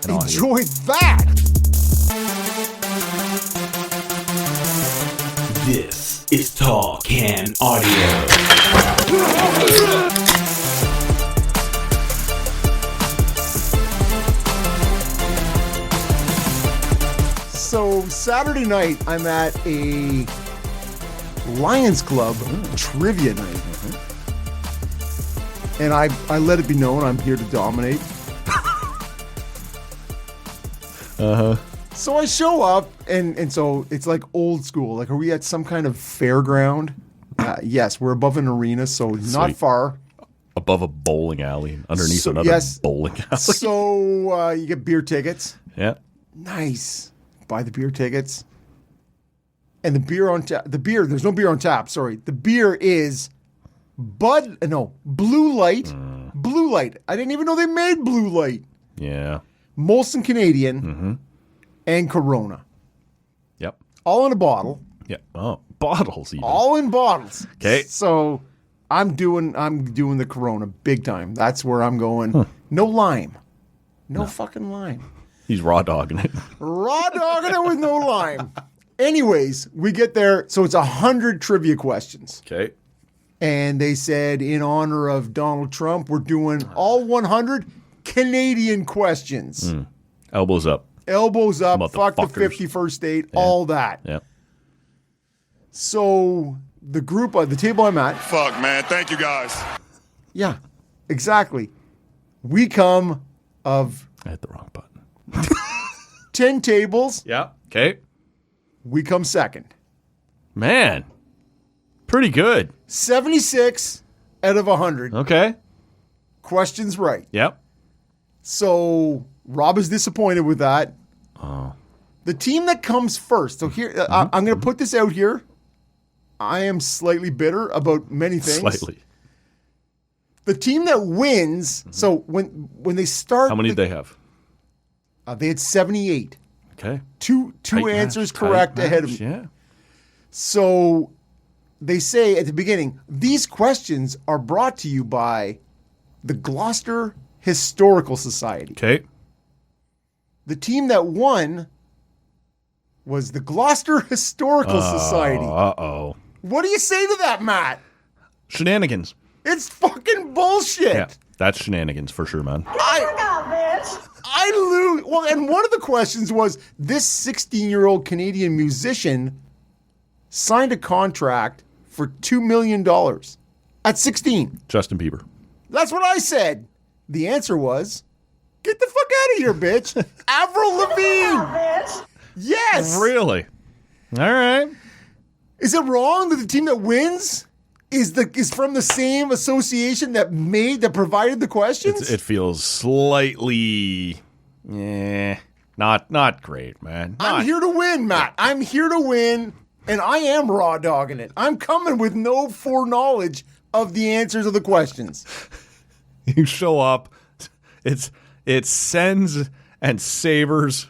enjoy that. This is Tall Can Audio. So Saturday night, I'm at a Lions Club trivia night. And I let it be known I'm here to dominate. So I show up, and so it's like old school. Like, are we at some kind of fairground? Yes, we're above an arena, so not far. Above a bowling alley, underneath another bowling alley. So you get beer tickets. Yeah. Nice. Buy the beer tickets. And the beer on tap, there's no beer on tap, sorry. The beer is Blue Light. Blue Light. I didn't even know they made Blue Light. Yeah. Molson Canadian and Corona. Yep. All in a bottle. Yeah. Oh, bottles even. All in bottles. Okay. So I'm doing the Corona big time. That's where I'm going. No lime. No fucking lime. He's raw dogging it. Raw dogging it with no lime. Anyways, we get there. So it's 100 trivia questions. Okay. And they said, in honor of Donald Trump, we're doing all 100 Canadian questions. Elbows up. Elbows up, fuck the 51st state, all that. Yeah. So the group, the table I'm at. Fuck, man. Thank you, guys. Yeah, exactly. We come of... I hit the wrong button. 10 tables. Yeah. Okay. We come second. Man. Pretty good. 76 out of 100. Okay. Questions right. Yep. So Rob is disappointed with that. Oh. The team that comes first. So here, I'm going to put this out here. I am slightly bitter about many things. Slightly. The team that wins. So when they start, how many did they have? They had 78. Okay. Two Tight answers match, correct ahead of me. Yeah. So they say at the beginning, these questions are brought to you by the Gloucester Historical Society. Okay. The team that won was the Gloucester Historical Society. Uh-oh. What do you say to that, Matt? Shenanigans. It's fucking bullshit. Yeah. That's shenanigans for sure, man. I lose. Well, and one of the questions was, this 16-year-old Canadian musician signed a contract for $2 million at 16. Justin Bieber. That's what I said. The answer was, get the fuck out of here, bitch. Avril Lavigne. Yes. Really? All right. Is it wrong that the team that wins is from the same association that provided the questions? It feels slightly, not great, man. I'm here to win, Matt. I'm here to win, and I am raw dogging it. I'm coming with no foreknowledge of the answers of the questions. You show up, it Sens and Sabres.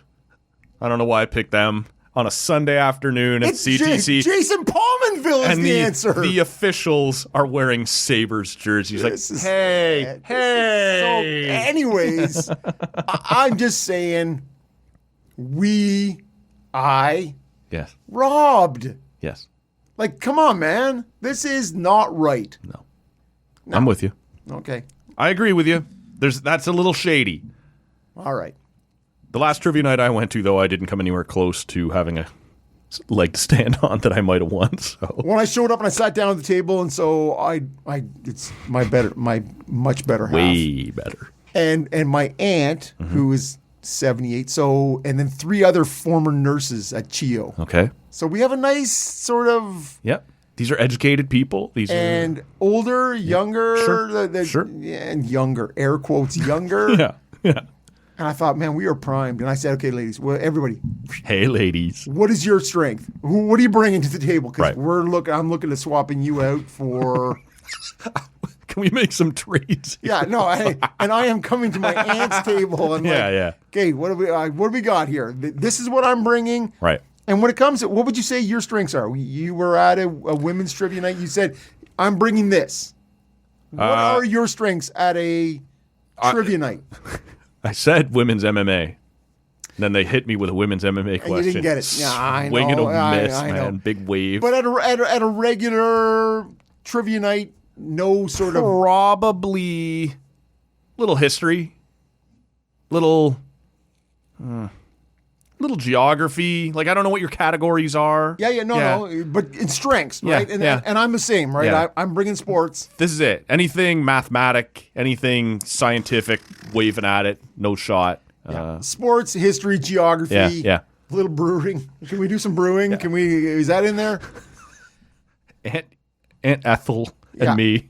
I don't know why I picked them on a Sunday afternoon at CTC. Jason Palmanville is the answer. The officials are wearing Sabres jerseys. Hey. So, anyways, I'm just saying, Yes. robbed. Yes. Like, come on, man. This is not right. No. I'm with you. Okay. I agree with you. That's a little shady. All right. The last trivia night I went to, though, I didn't come anywhere close to having a leg to stand on that I might have won. So when I showed up and I sat down at the table, and so it's my much better half. Way better. And my aunt, who is 78, so, and then 3 other former nurses at CHIO. Okay. So we have a nice sort of... Yep. These are educated people. And older, younger. Sure. And younger. Air quotes, younger. Yeah. And I thought, man, we are primed. And I said, okay, ladies, well, everybody. Hey, ladies. What is your strength? What are you bringing to the table? Because Right. I'm looking at swapping you out for... Can we make some trades? Yeah, no, I am coming to my aunt's table. And Yeah. Okay, what do we got here? This is what I'm bringing. Right. And when it comes to, what would you say your strengths are? You were at a women's trivia night. You said, I'm bringing this. What are your strengths at a trivia night? I said women's MMA. then they hit me with a women's MMA question. You didn't get it. Yeah, I Swing and know. a miss, I man. know. Big wave. But at a regular trivia night, no sort of... Probably little history, little geography. Like, I don't know what your categories are. No, but in strengths, Yeah, right? And I'm the same, right? Yeah. I'm bringing sports. This is it. Anything mathematic, anything scientific, waving at it, no shot. Sports, history, geography. Yeah. A little brewing. Can we do some brewing? Yeah. Is that in there? Aunt Ethel and Yeah. me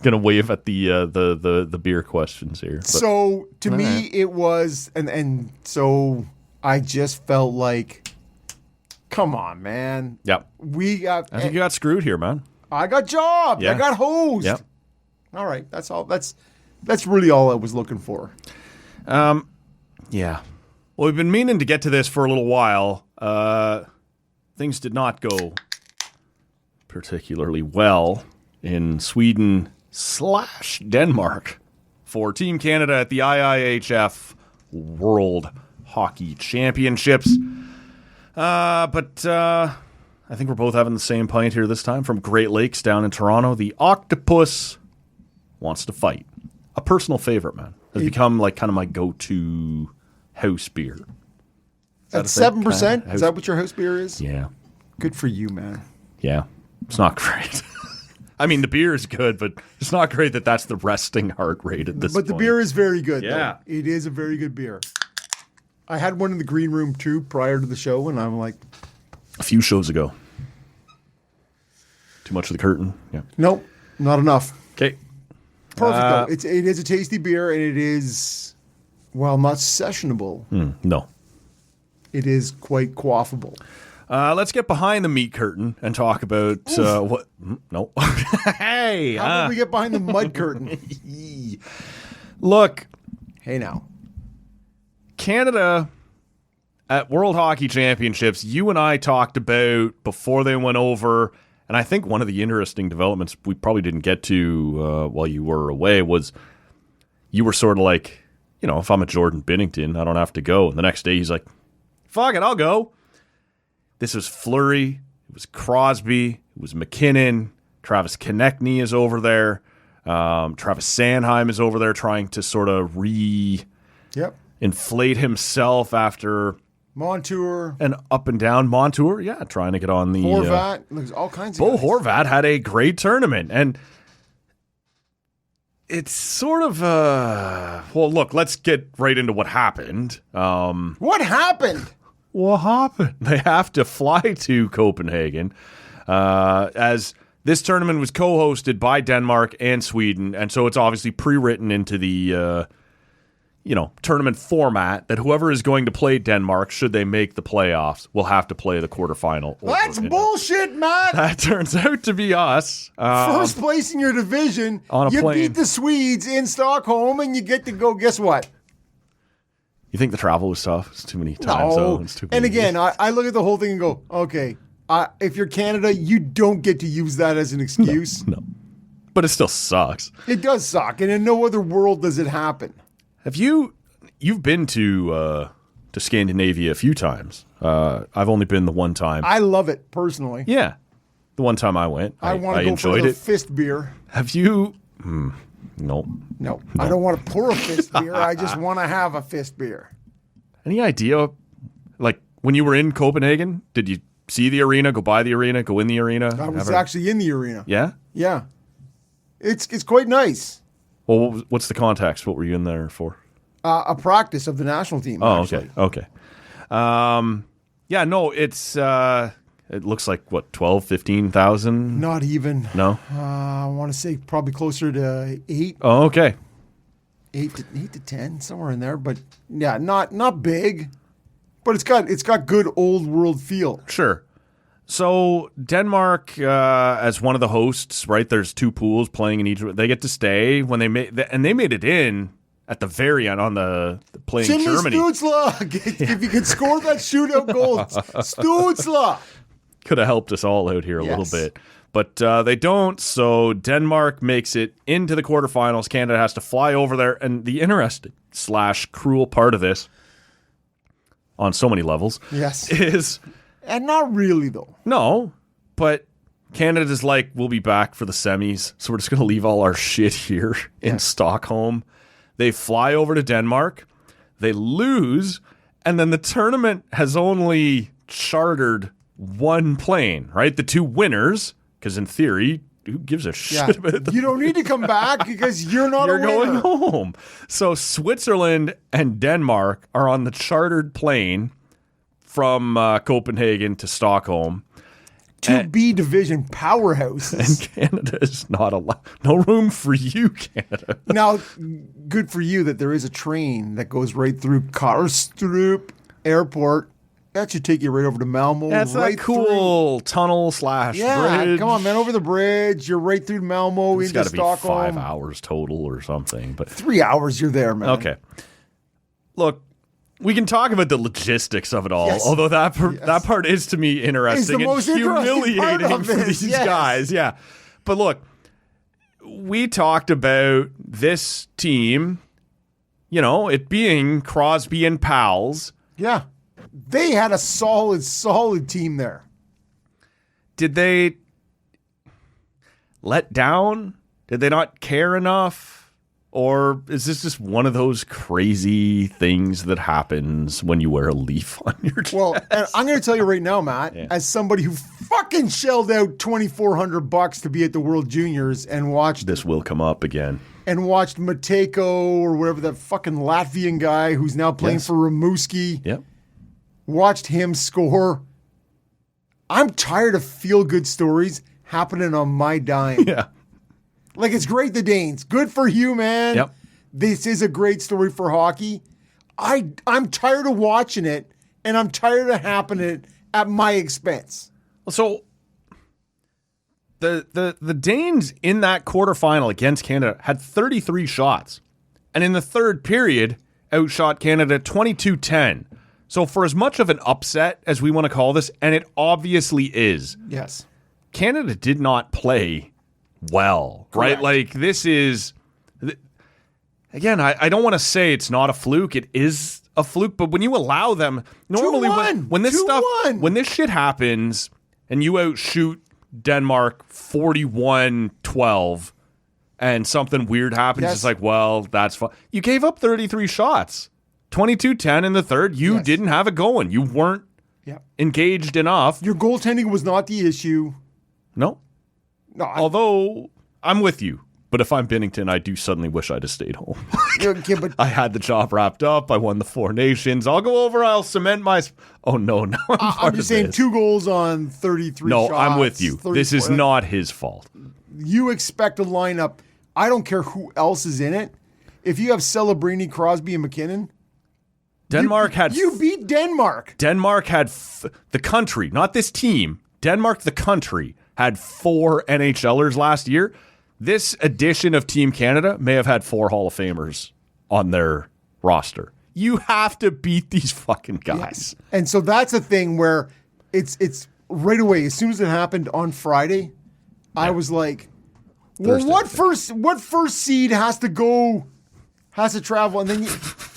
gonna wave at the beer questions here. But, So to me, it was, and so I just felt like, come on, man. yeah, We got. I think you got screwed here, man. I got jobbed. Yeah. I got hosed. Yep. All right. That's all. That's really all I was looking for. Yeah. Well, we've been meaning to get to this for a little while. Things did not go particularly well in Sweden/Denmark for Team Canada at the IIHF World Hockey Championships. But I think we're both having the same pint here this time from Great Lakes down in Toronto. The Octopus wants to fight. A personal favorite, man. Has become like kind of my go-to house beer. At 7%? Is that what your house beer is? Yeah. Good for you, man. Yeah. It's not great. I mean, the beer is good, but it's not great that that's the resting heart rate at this point. But the beer is very good. Yeah. Though. It is a very good beer. I had one in the green room too prior to the show, and I'm like, A few shows ago. Too much of the curtain? Yeah. nope, not enough. Okay. Perfect though. It is a tasty beer, and it is, well, not sessionable. No. It is quite quaffable. Let's get behind the meat curtain and talk about what... No. Hey! How about we get behind the mud curtain? Look, Hey now. Canada at World Hockey Championships, you and I talked about before they went over, and I think one of the interesting developments we probably didn't get to while you were away was you were sort of like, you know, if I'm a Jordan Binnington, I don't have to go. And the next day he's like, fuck it, I'll go. This was Fleury, it was Crosby, it was McKinnon, Travis Konechny is over there, Travis Sanheim is over there trying to sort of Yep. inflate himself after Montour, an up and down. Montour, yeah, trying to get on the Horvat, there's all kinds of Bo guys. Horvat had a great tournament, and it's sort of well, look, let's get right into what happened. What happened? What happened? They have to fly to Copenhagen, as this tournament was co-hosted by Denmark and Sweden, and so it's obviously pre-written into the tournament format that whoever is going to play Denmark, should they make the playoffs, will have to play the quarterfinal. That's bullshit, Matt. That turns out to be us. First place in your division. On a you plane. beat the Swedes in Stockholm, and you get to go. Guess what? You think the travel was tough? It's too many time No. zones. Too And many. again, I look at the whole thing and go, okay, if you're Canada, you don't get to use that as an excuse. No. But it still sucks. It does suck, and in no other world does it happen. Have you've been to Scandinavia a few times. I've only been the one time. I love it personally. Yeah. The one time I went. I want to go enjoyed for the it. fist beer. Have you? No. No, I don't want to pour a fist beer. I just want to have a fist beer. Any idea? Like when you were in Copenhagen, did you see the arena, go by the arena, go in the arena? I was actually in the arena. Yeah? Yeah. It's quite nice. Well, what's the context? What were you in there for? A practice of the national team. Oh, actually. okay. Yeah, no, it's it looks like what, 12, 15,000? Not even. No? I want to say probably closer to 8. Oh, okay. 8 to 10, somewhere in there. But yeah, not big. But it's got good old world feel. Sure. So Denmark, as one of the hosts, right? There's two pools playing in each. They get to stay when they made it in at the very end on the playing Jimmy Germany. Stutzla, if you could score that shootout goal, Stutzla. Could have helped us all out here a little Yes. bit, but they don't. So Denmark makes it into the quarterfinals. Canada has to fly over there, and the interesting / cruel part of this on so many levels. Yes. Is And not really, though. no, but Canada's like, we'll be back for the semis, so we're just going to leave all our shit here in Stockholm. They fly over to Denmark, they lose, and then the tournament has only chartered one plane, right? The two winners, because in theory, who gives a shit about the You don't need to come back because you're not You're a winner. going home. So Switzerland and Denmark are on the chartered plane from Copenhagen to Stockholm. 2B division powerhouses. And Canada is not allowed. No room for you, Canada. Now, good for you that there is a train that goes right through Kastrup Airport. That should take you right over to Malmo. That's right that cool tunnel / Yeah, bridge. come on, man, over the bridge. You're right through Malmo It's into got to be Stockholm. 5 hours total or something. But 3 hours, you're there, man. okay. Look, we can talk about the logistics of it all, Yes. although that part is to me interesting the and most interesting part humiliating of for this, these yes. guys. Yeah. But look, we talked about this team, you know, it being Crosby and pals. Yeah. They had a solid team there. Did they let down? Did they not care enough? Or is this just one of those crazy things that happens when you wear a leaf on your chest? Well, and I'm going to tell you right now, Matt, as somebody who fucking shelled out $2,400 to be at the World Juniors and watched This will come up again. Matejko or whatever, that fucking Latvian guy who's now playing Yes. for Rimouski, Yep. watched him score. I'm tired of feel-good stories happening on my dime. Yeah. Like, it's great, the Danes. Good for you, man. Yep. This is a great story for hockey. I'm tired of watching it, and I'm tired of happening at my expense. So the Danes in that quarterfinal against Canada had 33 shots. And in the third period, outshot Canada 22-10. So for as much of an upset as we want to call this, and it obviously is, Yes. Canada did not play well, right? Correct. Like, this is, again, I don't want to say it's not a fluke. It is a fluke, but when you allow them, normally 2-1. when this stuff, 2-1. when this shit happens and you outshoot Denmark 41-12 and something weird happens, Yes. it's like, well, that's fine. You gave up 33 shots, 22-10 in the third. You Yes. didn't have it going. You weren't Yeah. engaged enough. Your goaltending was not the issue. No. No, Although, I'm with you. But if I'm Binnington, I do suddenly wish I'd have stayed home. okay, but I had the job wrapped up. I won the Four Nations. I'll go over. I'll cement my... Oh, no. I'm I'm just saying 2 goals on 33 No, shots. I'm with you. This is 34. not his fault. You expect a lineup. I don't care who else is in it. If you have Celebrini, Crosby, and McKinnon, Denmark had... you beat Denmark. Denmark had... the country, not this team. Denmark, the country, had 4 NHLers last year. This edition of Team Canada may have had 4 Hall of Famers on their roster. You have to beat these fucking guys. And so that's a thing where it's right away. As soon as it happened on Friday, I was like, well, Thursday, what first seed has to travel? And then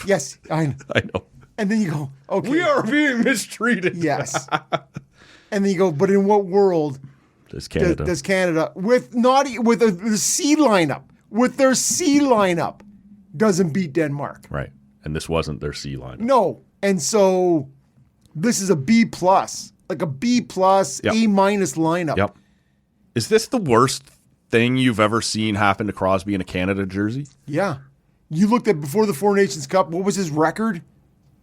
yes, I know. I know. And then you go, okay. We are being mistreated. Yes. And then you go, but in what world Does Canada. does Canada with the C lineup, with their C lineup, doesn't beat Denmark? Right. And this wasn't their C line. No. And so this is a B plus, like a B plus, Yep. A minus lineup. Yep. Is this the worst thing you've ever seen happen to Crosby in a Canada jersey? Yeah. You looked at before the Four Nations Cup, what was his record?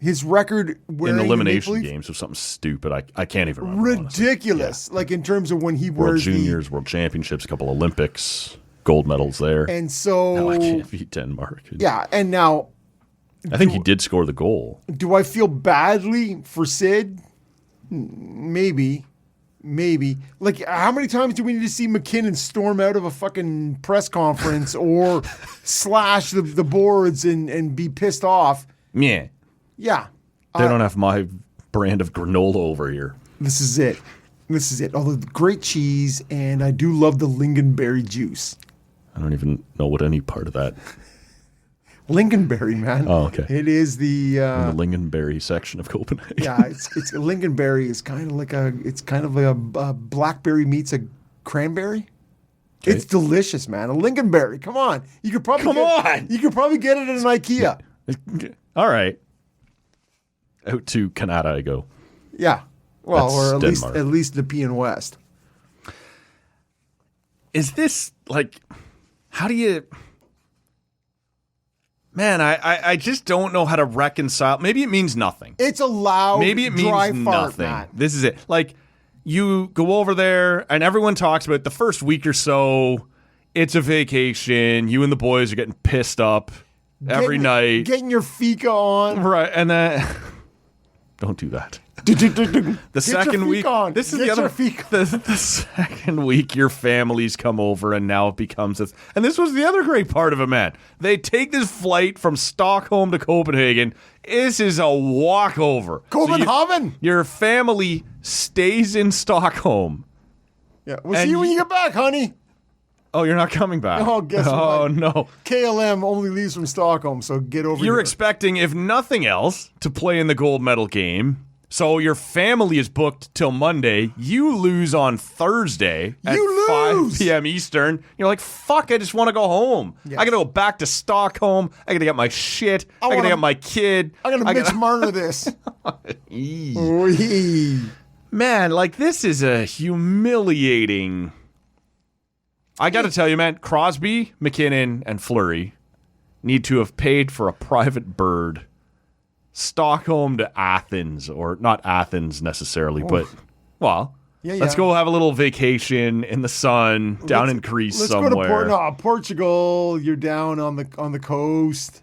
His record wearing In elimination the Maple Leaf? games of something stupid. I can't even remember. honestly. Ridiculous. Like in terms of when he World wears Juniors, World Championships, a couple Olympics, gold medals there. and so No, I can't beat Denmark. yeah, and now I think he did score the goal. do I feel badly for Sid? Maybe. Like, how many times do we need to see McKinnon storm out of a fucking press conference or slash the boards and be pissed off? Yeah. Yeah. They don't have my brand of granola over here. This is it. Although great cheese, and I do love the lingonberry juice. I don't even know what any part of that. Lincolnberry, man. Oh, okay. It is the In the Lingonberry section of Copenhagen. yeah. It's Lincolnberry is kind of like a blackberry meets a cranberry. Okay. It's delicious, man. A Lincolnberry. Come on, you could probably You could probably get it at an IKEA. All right. Out to Canada I go. Yeah. Well, That's or Denmark. at least the P and West. Is this like, how do you, man, I just don't know how to reconcile. Maybe it means nothing. It's a loud, Maybe it means dry nothing. fart, Matt. This is it. Like, you go over there and everyone talks about the first week or so. It's a vacation. You and the boys are getting pissed up every night. Getting your fika on. Right. And then, don't do that. The second week, this is the other. The second week, your families come over, and now it becomes this. And this was the other great part of it, man. They take this flight from Stockholm to Copenhagen. This is a walkover. Copenhagen. So your family stays in Stockholm. Yeah, we'll see you when you get back, honey. Oh, you're not coming back. Oh, guess what? Oh no. KLM only leaves from Stockholm, so get over. You're here. expecting, if nothing else, to play in the gold medal game. So your family is booked till Monday. You lose on Thursday at 5 p.m. Eastern. You're like, fuck, I just want to go home. Yes. I got to go back to Stockholm. I got to get my shit. I got to get my kid. I got to Mitch Marner this. Man, like, this is a humiliating. I got to tell you, man, Crosby, McKinnon, and Fleury need to have paid for a private bird. Stockholm to Athens, or not Athens necessarily, but, well, let's go have a little vacation in the sun down in Greece somewhere. Let's go to Portugal. You're down on the coast.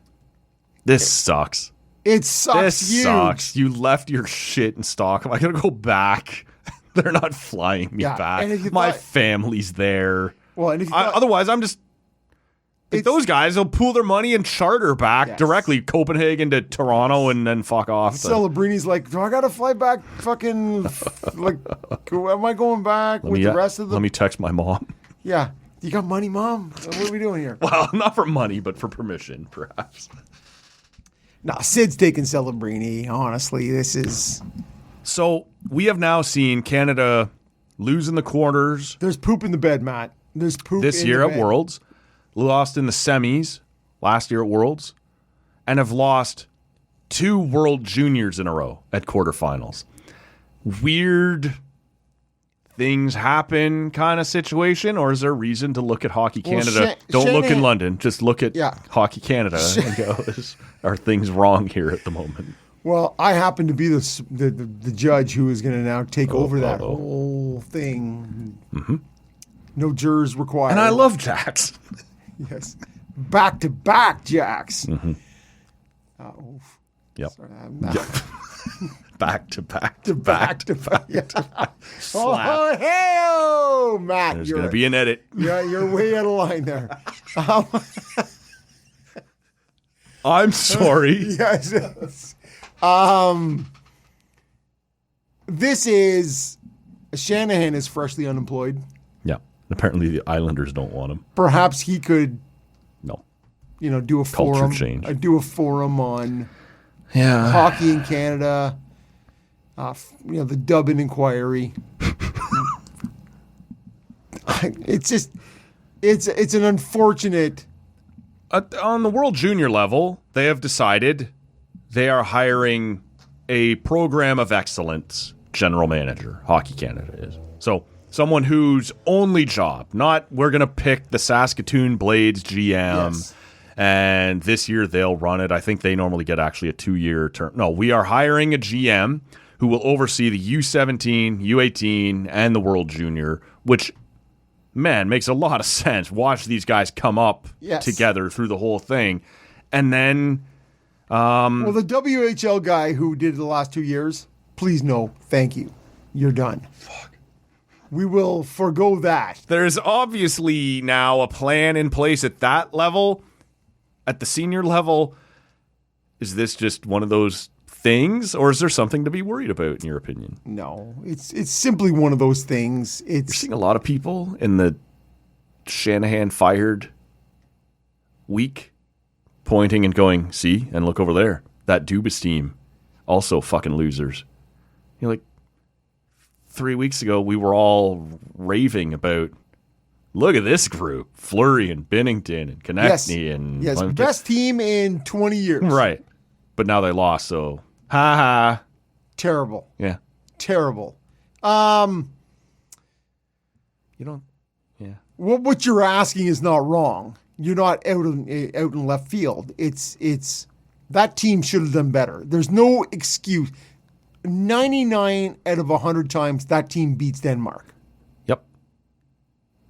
This sucks. It sucks. This sucks. You left your shit in Stockholm. I gotta go back. They're not flying me back. And my family's there. Well, and if otherwise, I'm just. Those guys will pool their money and charter back directly Copenhagen to Toronto and then fuck off. Celebrini's like, do I got to fly back fucking, like, am I going back with the rest of them? Let me text my mom. Yeah. You got money, Mom? What are we doing here? Well, not for money, but for permission, perhaps. Nah, Sid's taking Celebrini. Honestly, this is... So, we have now seen Canada lose in the quarters. There's poop in the bed, Matt. There's poop this year at Worlds. Lost in the semis last year at Worlds, and have lost 2 World Juniors in a row at quarterfinals. Weird things happen kind of situation, or is there reason to look at Hockey Canada? Don't look in London, just look at Hockey Canada and go, are things wrong here at the moment? Well, I happen to be the judge who is going to now take over that whole thing. Mm-hmm. No jurors required. And I love Jax. Yes. Back-to-back Jacks. Mm-hmm. Yep. Sorry, back to back. Oh, hey, Matt. There's going to be an edit. Yeah, you're way out of line there. I'm sorry. Yes. This is Shanahan is freshly unemployed. Yeah. Apparently the Islanders don't want him. Perhaps he could, no, do a forum. Change. Do a forum on hockey in Canada. The Dublin Inquiry. It's just, it's an unfortunate. On the World Junior level, they have decided they are hiring a program of excellence general manager. Hockey Canada is so. Someone whose only job, not we're going to pick the Saskatoon Blades GM, and this year they'll run it. I think they normally get actually a 2-year term. No, we are hiring a GM who will oversee the U17, U18, and the World Junior, which, man, makes a lot of sense. Watch these guys come up together through the whole thing. And then... well, the WHL guy who did the last 2 years, please no, thank you. You're done. Fuck. We will forgo that. There's obviously now a plan in place at that level. At the senior level, is this just one of those things, or is there something to be worried about, in your opinion? No, it's simply one of those things. You're seeing a lot of people in the Shanahan fired week pointing and going, see, and look over there. That Dubas team, also fucking losers. You're like, 3 weeks ago, we were all raving about, look at this group. Fleury and Binnington and Konechny and... Yes, best team in 20 years. Right. But now they lost, so... Ha. Terrible. Yeah. Terrible. You don't... Yeah. What you're asking is not wrong. You're not out in left field. It's that team should have done better. There's no excuse. 99 out of 100 times that team beats Denmark. Yep.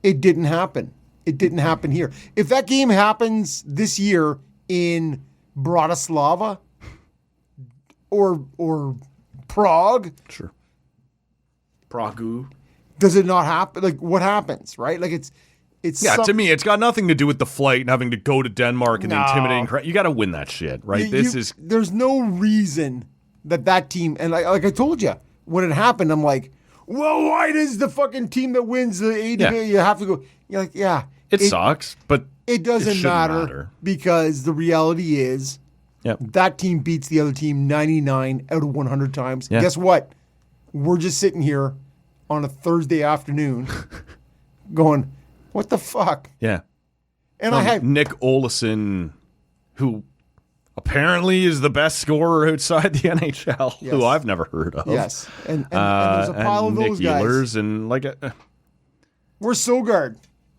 It didn't happen. It didn't happen here. If that game happens this year in Bratislava or Prague, Sure. Prague. does it not happen? Like, what happens, right? Like, it's Yeah, to me, it's got nothing to do with the flight and having to go to Denmark and the intimidating crowd. You got to win that shit, right? There's no reason that team, and like I told you, when it happened, I'm like, well, why does the fucking team that wins the ADP, you have to go? You're like, yeah. It sucks, but it doesn't shouldn't matter because the reality is that team beats the other team 99 out of 100 times. Yeah. Guess what? We're just sitting here on a Thursday afternoon going, what the fuck? Yeah. And I had Nick Olesen, who apparently is the best scorer outside the NHL, who I've never heard of. Yes. And there's a pile of those Nick guys. Ehlers and We're Sogard.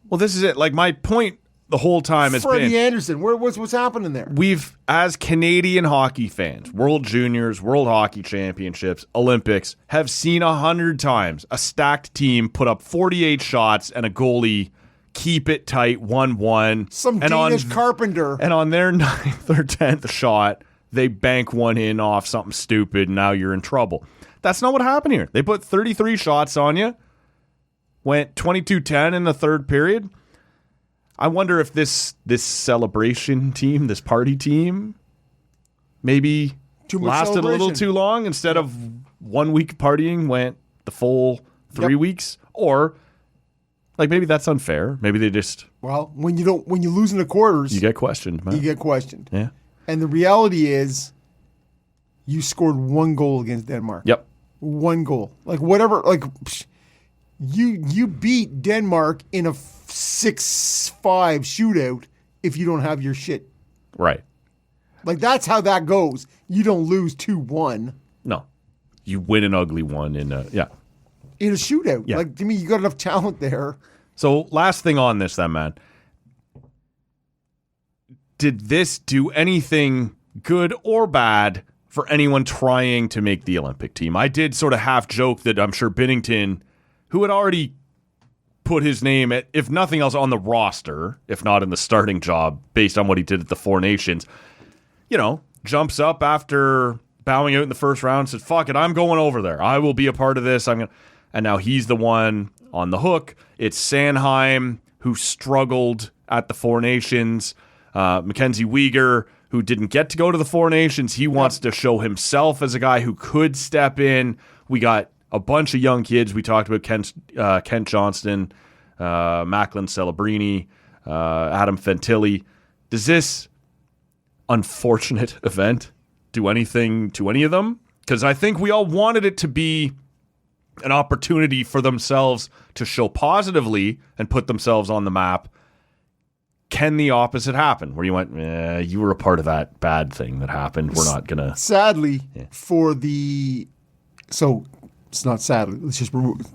well, this is it. Like, my point the whole time has Freddie been Anderson. What's happening there? we've, as Canadian hockey fans, World Juniors, World Hockey Championships, Olympics, have seen 100 times a stacked team put up 48 shots and a goalie keep it tight 1-1. Some Danish carpenter. And on their 9th or 10th shot, they bank one in off something stupid, and now you're in trouble. That's not what happened here. They put 33 shots on you, went 22-10 in the third period. I wonder if this celebration team, this party team, maybe lasted a little too long. Instead of 1 week partying, went the full 3 weeks. Or, like, maybe that's unfair. Maybe they just... Well, when you lose in the quarters... You get questioned, man. You get questioned. Yeah. And the reality is, you scored 1 goal against Denmark. Yep. 1 goal. Like, whatever, like... You beat Denmark in a 6-5 shootout if you don't have your shit. Right. Like, that's how that goes. You don't lose 2-1. No. You win an ugly one in a shootout. Yeah. Like, to me, you got enough talent there. So, last thing on this then, man. Did this do anything good or bad for anyone trying to make the Olympic team? I did sort of half joke that I'm sure Binnington, who had already put his name, at, if nothing else, on the roster, if not in the starting job, based on what he did at the Four Nations, jumps up after bowing out in the first round and says, fuck it, I'm going over there. I will be a part of this. And now he's the one on the hook. It's Sanheim, who struggled at the Four Nations. Mackenzie Weegar, who didn't get to go to the Four Nations. He wants to show himself as a guy who could step in. We got a bunch of young kids. We talked about Kent Johnston, Macklin Celebrini, Adam Fantilli. Does this unfortunate event do anything to any of them? Because I think we all wanted it to be an opportunity for themselves to show positively and put themselves on the map. Can the opposite happen? Where you went, you were a part of that bad thing that happened. We're not going to... Sadly, So, it's not sadly. Let's just remove it.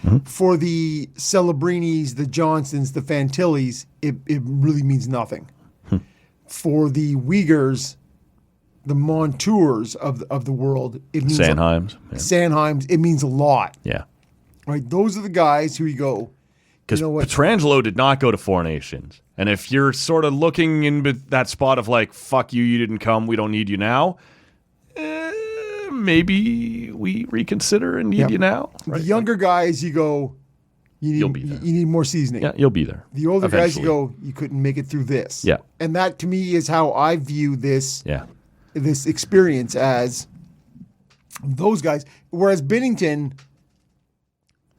Mm-hmm. For the Celebrinis, the Johnsons, the Fantillis, it really means nothing. For the Uyghurs, the Montours of the world, it means Sanheims. Sanheims, it means a lot. Yeah. Right? Those are the guys who you go, Because Pietrangelo did not go to Four Nations. And if you're sort of looking in that spot of like, fuck you, you didn't come, we don't need you now, maybe we reconsider and need you now. Right? The younger guys, you go, you'll be there. You need more seasoning. Yeah, you'll be there. The older eventually. guys, you go, you couldn't make it through this. Yeah. And that, to me, is how I view this experience as those guys. Whereas Binnington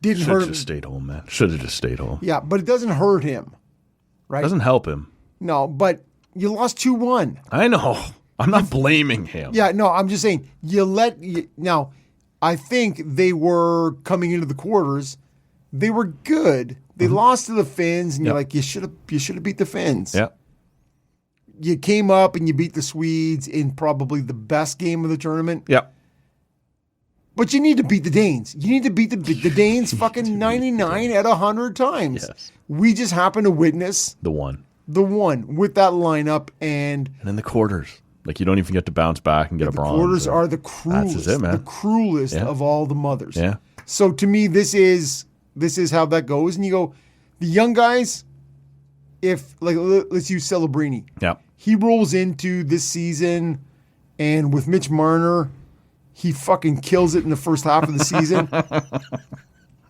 didn't hurt him. Should have just stayed home, man. Should have just stayed home. Yeah, but it doesn't hurt him. Right? Doesn't help him. No, but You lost 2-1. I know. I'm not blaming him. Yeah, no, I'm just saying now. I think they were coming into the quarters. They were good. They lost to the Finns, and you're like, you should have beat the Finns. Yeah. You came up and you beat the Swedes in probably the best game of the tournament. Yeah. But you need to beat the Danes. You need to beat the Danes fucking 99 out of 100 times. Yes. We just happen to witness The one with that lineup, and in the quarters. Like, you don't even get to bounce back and get a the bronze. quarters are the cruelest, That's it, man. the cruelest of all the mothers. Yeah. So to me, this is how that goes. And you go, the young guys, if like let's use Celebrini. Yeah. He rolls into this season, and with Mitch Marner, he fucking kills it in the first half of the season.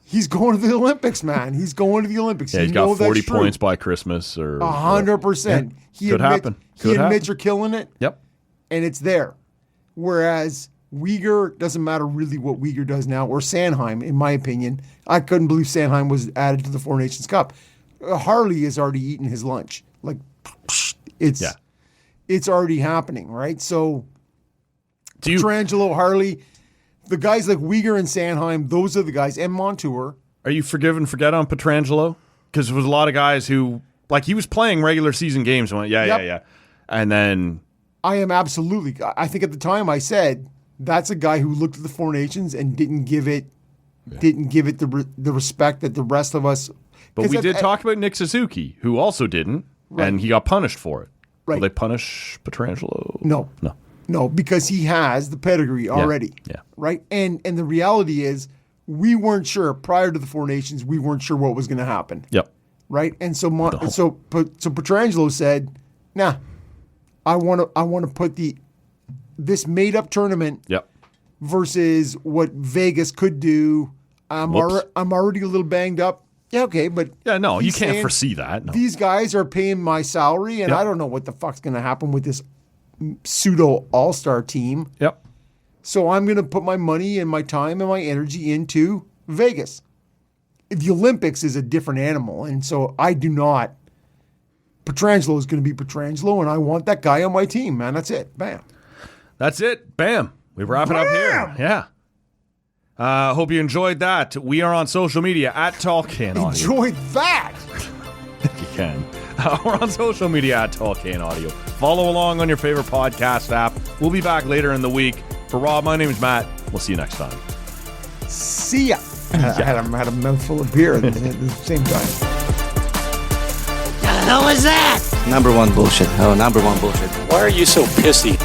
He's going to the Olympics, man. He's going to the Olympics. Yeah, he's got 40 points by Christmas or 100%. Yeah. Could happen. He and Mitch are killing it. Yep. And it's there. Whereas Uyghur, doesn't matter really what Uyghur does now, or Sanheim, in my opinion. I couldn't believe Sanheim was added to the Four Nations Cup. Harley has already eaten his lunch. Like, it's already happening, right? So, Petrangelo, Harley, the guys like Uyghur and Sanheim, those are the guys, and Montour. Are you forgive and forget on Petrangelo? Because there was a lot of guys who, like, he was playing regular season games and went, yeah. And then... I am absolutely. I think at the time I said, that's a guy who looked at the Four Nations and didn't give it the respect that the rest of us... But we did talk about Nick Suzuki, who also didn't, and he got punished for it. Right. Will they punish Petrangelo? No, because he has the pedigree already. Yeah. Right? And the reality is, we weren't sure, prior to the Four Nations, we weren't sure what was going to happen. Yep. Right? And so Petrangelo said, nah, I want to put this made-up tournament versus what Vegas could do. I'm already a little banged up. Yeah, okay, but... Yeah, no, you can't foresee that. No. These guys are paying my salary, and I don't know what the fuck's going to happen with this pseudo all-star team. Yep. So I'm going to put my money and my time and my energy into Vegas. The Olympics is a different animal, and so I do not... Petrangelo is going to be Petrangelo, and I want that guy on my team, man. That's it. Bam. That's it. Bam. We wrap it up here. Yeah. Hope you enjoyed that. We are on social media at Tallcan Audio. Enjoy that. You can. We're on social media at Tallcan Audio. Follow along on your favorite podcast app. We'll be back later in the week. For Rob, my name is Matt. We'll see you next time. See ya. I had a mouthful of beer at the same time. The hell is that? Number one bullshit. Oh, number one bullshit. Why are you so pissy?